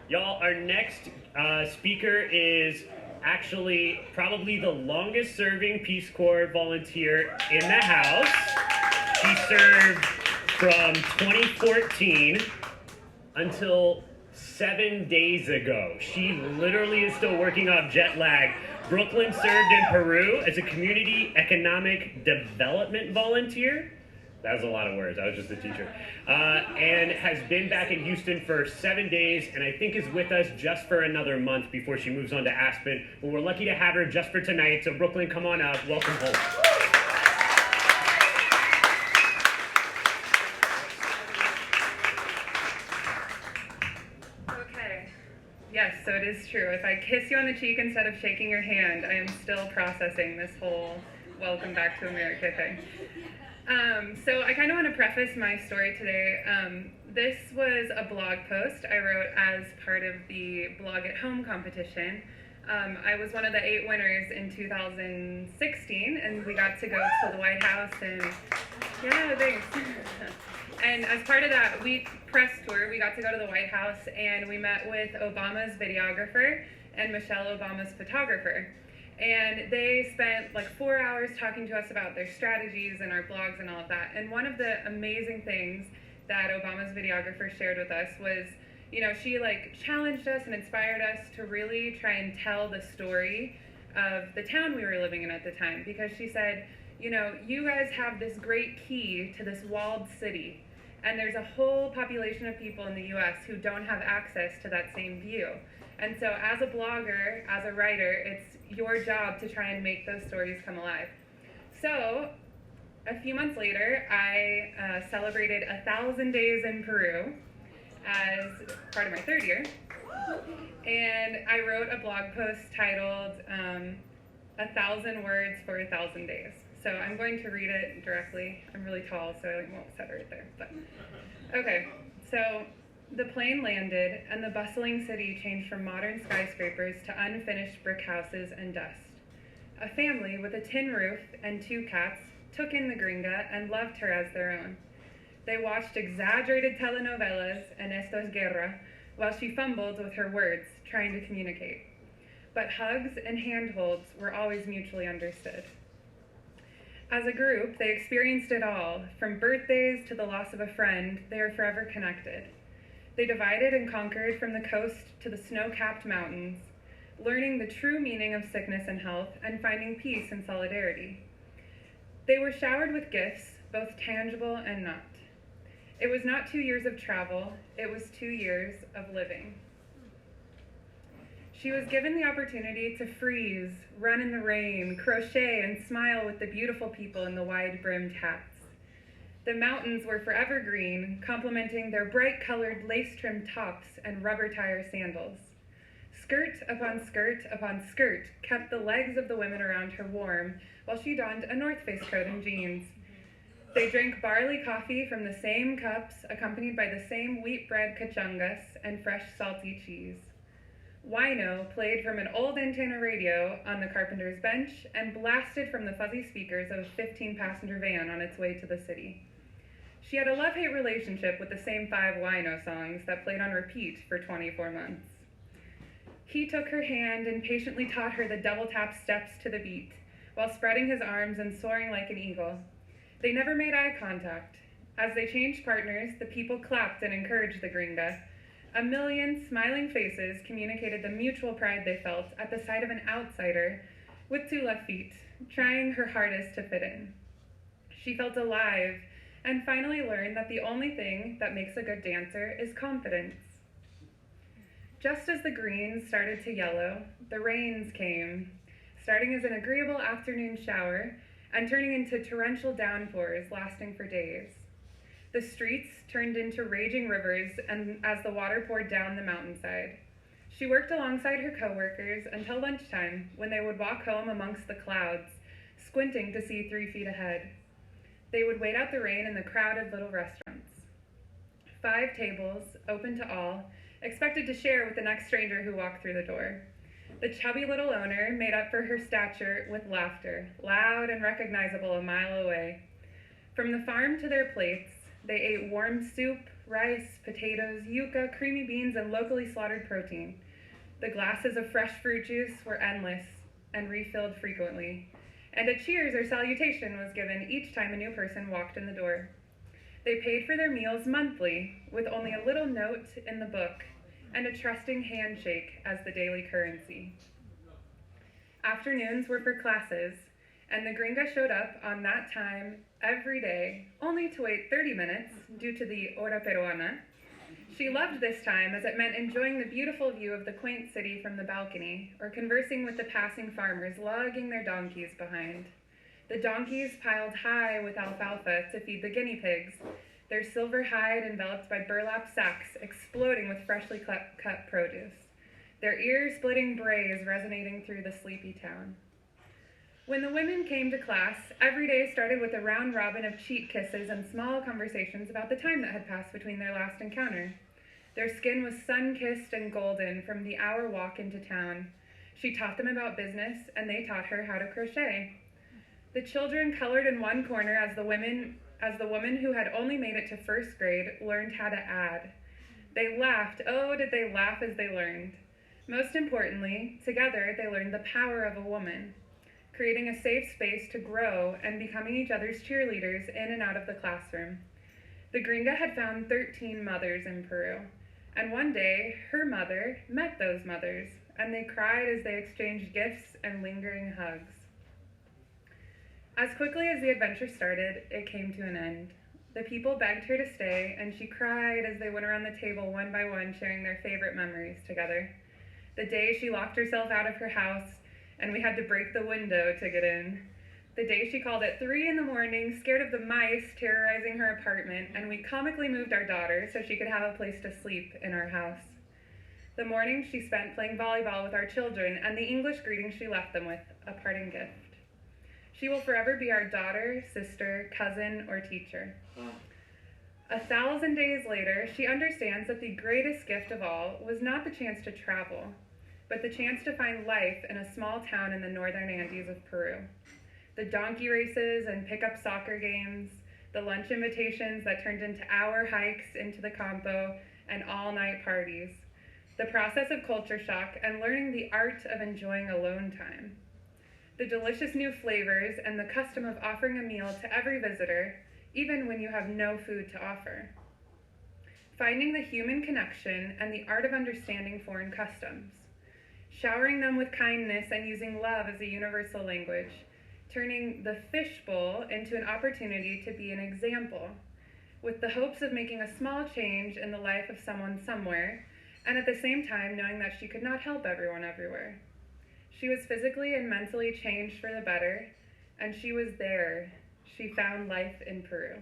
Y'all, our next speaker is actually probably the longest serving Peace Corps volunteer in the House. She served from 2014 until 7 days ago. She literally is still working off jet lag. Brooklyn served in Peru as a community economic development volunteer. That was a lot of words. I was just a teacher. And has been back in Houston for 7 days, and I think is with us just for another month before she moves on to Aspen. But we're lucky to have her just for tonight. So Brooklyn, come on up. Welcome home. Okay. Yes, so it is true. If I kiss you on the cheek instead of shaking your hand, I am still processing this whole welcome back to America thing. So I kind of want to preface my story today. This was a blog post I wrote as part of the Blog at Home competition. I was one of the 8 winners in 2016, and we got to go to the White House, and yeah, thanks. And as part of that press tour, we got to go to the White House, and we met with Obama's videographer and Michelle Obama's photographer. And they spent like 4 hours talking to us about their strategies and our blogs and all of that. And one of the amazing things that Obama's videographer shared with us was, you know, she like challenged us and inspired us to really try and tell the story of the town we were living in at the time. Because she said, you know, you guys have this great key to this walled city. And there's a whole population of people in the US who don't have access to that same view. And so as a blogger, as a writer, it's your job to try and make those stories come alive. So a few months later, I celebrated 1,000 days in Peru as part of my 3rd year. And I wrote a blog post titled 1,000 Words for 1,000 Days. So I'm going to read it directly. I'm really tall, so I won't set it right there. But okay, so the plane landed, and the bustling city changed from modern skyscrapers to unfinished brick houses and dust. A family with a tin roof and 2 cats took in the gringa and loved her as their own. They watched exaggerated telenovelas and Esto es Guerra while she fumbled with her words, trying to communicate. But hugs and handholds were always mutually understood. As a group, they experienced it all. From birthdays to the loss of a friend, they are forever connected. They divided and conquered from the coast to the snow-capped mountains, learning the true meaning of sickness and health and finding peace and solidarity. They were showered with gifts, both tangible and not. It was not 2 years of travel, it was 2 years of living. She was given the opportunity to freeze, run in the rain, crochet, and smile with the beautiful people in the wide-brimmed hats. The mountains were forever green, complementing their bright-colored lace-trimmed tops and rubber-tire sandals. Skirt upon skirt upon skirt kept the legs of the women around her warm, while she donned a North Face coat and jeans. They drank barley coffee from the same cups, accompanied by the same wheat bread cachungas and fresh salty cheese. Wino played from an old antenna radio on the carpenter's bench and blasted from the fuzzy speakers of a 15-passenger van on its way to the city. She had a love-hate relationship with the same 5 Wino songs that played on repeat for 24 months. He took her hand and patiently taught her the double-tap steps to the beat, while spreading his arms and soaring like an eagle. They never made eye contact. As they changed partners, the people clapped and encouraged the gringa. A million smiling faces communicated the mutual pride they felt at the sight of an outsider with 2 left feet, trying her hardest to fit in. She felt alive, and finally learned that the only thing that makes a good dancer is confidence. Just as the greens started to yellow, the rains came, starting as an agreeable afternoon shower and turning into torrential downpours lasting for days. The streets turned into raging rivers and as the water poured down the mountainside. She worked alongside her coworkers until lunchtime, when they would walk home amongst the clouds, squinting to see 3 feet ahead. They would wait out the rain in the crowded little restaurants. 5 tables, open to all, expected to share with the next stranger who walked through the door. The chubby little owner made up for her stature with laughter, loud and recognizable a mile away. From the farm to their plates, they ate warm soup, rice, potatoes, yuca, creamy beans, and locally slaughtered protein. The glasses of fresh fruit juice were endless and refilled frequently, and a cheers or salutation was given each time a new person walked in the door. They paid for their meals monthly, with only a little note in the book and a trusting handshake as the daily currency. Afternoons were for classes, and the gringa showed up on that time every day, only to wait 30 minutes due to the hora peruana. She loved this time as it meant enjoying the beautiful view of the quaint city from the balcony, or conversing with the passing farmers lugging their donkeys behind. The donkeys piled high with alfalfa to feed the guinea pigs, their silver hide enveloped by burlap sacks exploding with freshly cut produce, their ear-splitting brays resonating through the sleepy town. When the women came to class, every day started with a round robin of cheek kisses and small conversations about the time that had passed between their last encounter. Their skin was sun-kissed and golden from the hour walk into town. She taught them about business, and they taught her how to crochet. The children colored in one corner as the woman who had only made it to first grade learned how to add. They laughed, oh, did they laugh as they learned. Most importantly, together they learned the power of a woman, creating a safe space to grow and becoming each other's cheerleaders in and out of the classroom. The gringa had found 13 mothers in Peru, and one day her mother met those mothers, and they cried as they exchanged gifts and lingering hugs. As quickly as the adventure started, it came to an end. The people begged her to stay, and she cried as they went around the table one by one, sharing their favorite memories together. The day she locked herself out of her house, and we had to break the window to get in. The day she called at 3 a.m, scared of the mice terrorizing her apartment, and we comically moved our daughter so she could have a place to sleep in our house. The morning she spent playing volleyball with our children, and the English greeting she left them with, a parting gift. She will forever be our daughter, sister, cousin, or teacher. 1,000 days later, she understands that the greatest gift of all was not the chance to travel, but the chance to find life in a small town in the northern Andes of Peru. The donkey races and pickup soccer games, the lunch invitations that turned into hour hikes into the campo and all-night parties, the process of culture shock and learning the art of enjoying alone time, the delicious new flavors and the custom of offering a meal to every visitor, even when you have no food to offer. Finding the human connection and the art of understanding foreign customs. Showering them with kindness and using love as a universal language. Turning the fishbowl into an opportunity to be an example, with the hopes of making a small change in the life of someone somewhere, and at the same time knowing that she could not help everyone everywhere. She was physically and mentally changed for the better, and she was there. She found life in Peru.